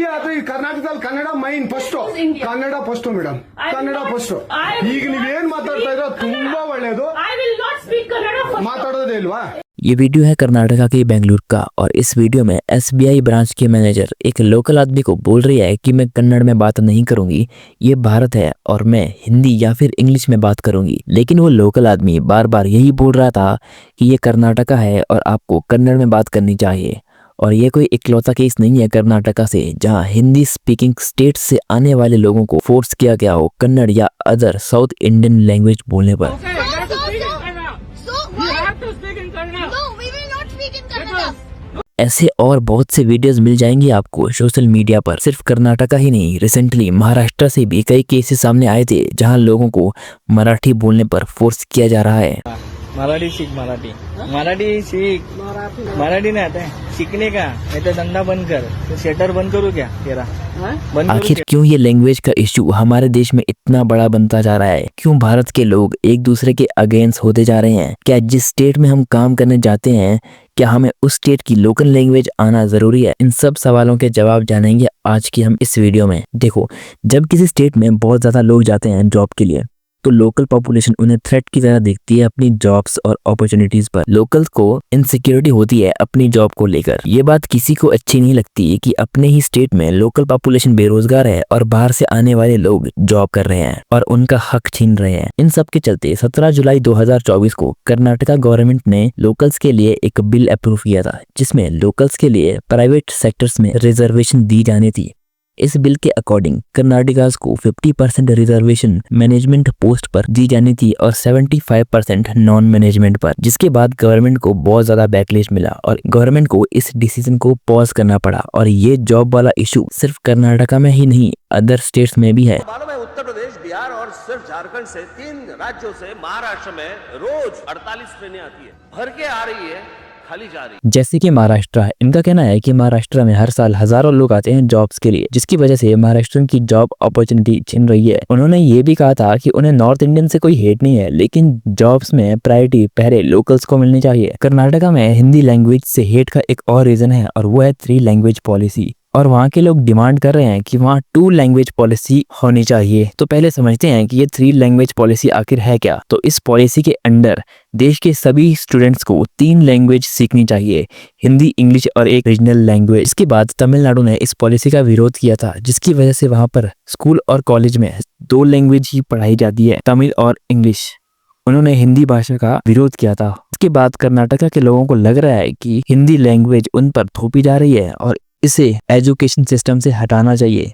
ಅದು ಈ ಕರ್ನಾಟಕದಲ್ಲಿ Kannada main first, Kannada first madam, Kannada first. ಈಗ ನೀವೇನ್ ಮಾತಾಡ್ತಾ ಇರೋ ತುಂಬಾ ಒಳ್ಳೇದು, ಮಾತಾಡೋದೇ ಇಲ್ವಾ? ये वीडियो है कर्नाटका के बेंगलुरु का और इस वीडियो में एसबीआई ब्रांच के मैनेजर एक लोकल आदमी को बोल रही है कि मैं कन्नड़ में बात नहीं करूंगी, ये भारत है और मैं हिंदी या फिर इंग्लिश में बात करूंगी। लेकिन वो लोकल आदमी बार बार यही बोल रहा था कि ये कर्नाटका है और आपको कन्नड़ में बात करनी चाहिए। और ये कोई इकलौता केस नहीं है कर्नाटका से जहां हिंदी स्पीकिंग स्टेट से आने वाले लोगों को फोर्स किया गया हो कन्नड़ या अदर साउथ इंडियन लैंग्वेज बोलने पर। ऐसे और बहुत से वीडियोस मिल जाएंगे आपको सोशल मीडिया पर। सिर्फ कर्नाटका ही नहीं, रिसेंटली महाराष्ट्र से भी कई केसेस सामने आए थे जहां लोगों को मराठी बोलने पर फोर्स किया जा रहा है। मराठी सीख, मराठी सीख, मराठी नहीं आता है सीखने का, नहीं तो धंधा बंद कर, तो शटर बंद करूँ क्या तेरा? बंद करूँ आखिर क्या? क्यों ये लैंग्वेज का इश्यू हमारे देश में इतना बड़ा बनता जा रहा है? क्यों भारत के लोग एक दूसरे के अगेंस्ट होते जा रहे हैं? क्या जिस स्टेट में हम काम करने जाते हैं क्या हमें उस स्टेट की लोकल लैंग्वेज आना जरूरी है? इन सब सवालों के जवाब जानेंगे आज की हम इस वीडियो में। देखो, जब किसी स्टेट में बहुत ज्यादा लोग जाते हैं जॉब के लिए तो लोकल पॉपुलेशन उन्हें थ्रेट की तरह देखती है अपनी जॉब्स और अपॉर्चुनिटीज पर। लोकल्स को इनसिक्योरिटी होती है अपनी जॉब को लेकर। ये बात किसी को अच्छी नहीं लगती कि अपने ही स्टेट में लोकल पॉपुलेशन बेरोजगार है और बाहर से आने वाले लोग जॉब कर रहे हैं और उनका हक छीन रहे हैं। इन सब के चलते 17 जुलाई 2024 को कर्नाटका गवर्नमेंट ने लोकल्स के लिए एक बिल अप्रूव किया था जिसमें लोकल्स के लिए प्राइवेट सेक्टर्स में रिजर्वेशन दी जानी थी। इस बिल के अकॉर्डिंग कर्नाटकास को 50% रिजर्वेशन मैनेजमेंट पोस्ट पर दी जानी थी और 75% नॉन मैनेजमेंट पर, जिसके बाद गवर्नमेंट को बहुत ज्यादा बैकलेश मिला और गवर्नमेंट को इस डिसीजन को पॉज करना पड़ा। और ये जॉब वाला इशू सिर्फ कर्नाटका में ही नहीं अदर स्टेट्स में भी है। मालूम है उत्तर प्रदेश, बिहार और सिर्फ झारखंड से 3 राज्यों से महाराष्ट्र में रोज 48 ट्रेनें आती है, भर के आ रही है, खाली जा रही। जैसे कि महाराष्ट्र है, इनका कहना है कि महाराष्ट्र में हर साल हजारों लोग आते हैं जॉब्स के लिए, जिसकी वजह से महाराष्ट्र की जॉब अपॉर्चुनिटी छिन रही है। उन्होंने ये भी कहा था कि उन्हें नॉर्थ इंडियन से कोई हेट नहीं है, लेकिन जॉब्स में प्रायोरिटी पहले लोकल्स को मिलनी चाहिए। कर्नाटका में हिंदी लैंग्वेज से हेट का एक और रीजन है और वो है 3 लैंग्वेज पॉलिसी। और वहाँ के लोग डिमांड कर रहे हैं कि वहाँ 2 लैंग्वेज पॉलिसी होनी चाहिए। तो पहले समझते हैं कि ये 3 लैंग्वेज पॉलिसी आखिर है क्या। तो इस पॉलिसी के अंडर देश के सभी स्टूडेंट्स को 3 लैंग्वेज सीखनी चाहिए, हिंदी, इंग्लिश और एक रीजनल लैंग्वेज। इसके बाद तमिलनाडु ने इस पॉलिसी का विरोध किया था, जिसकी वजह से वहाँ पर स्कूल और कॉलेज में 2 लैंग्वेज ही पढ़ाई जाती है, तमिल और इंग्लिश। उन्होंने हिंदी भाषा का विरोध किया था। इसके बाद कर्नाटका के लोगों को लग रहा है कि हिंदी लैंग्वेज उन पर थोपी जा रही है और इसे एजुकेशन सिस्टम से हटाना चाहिए।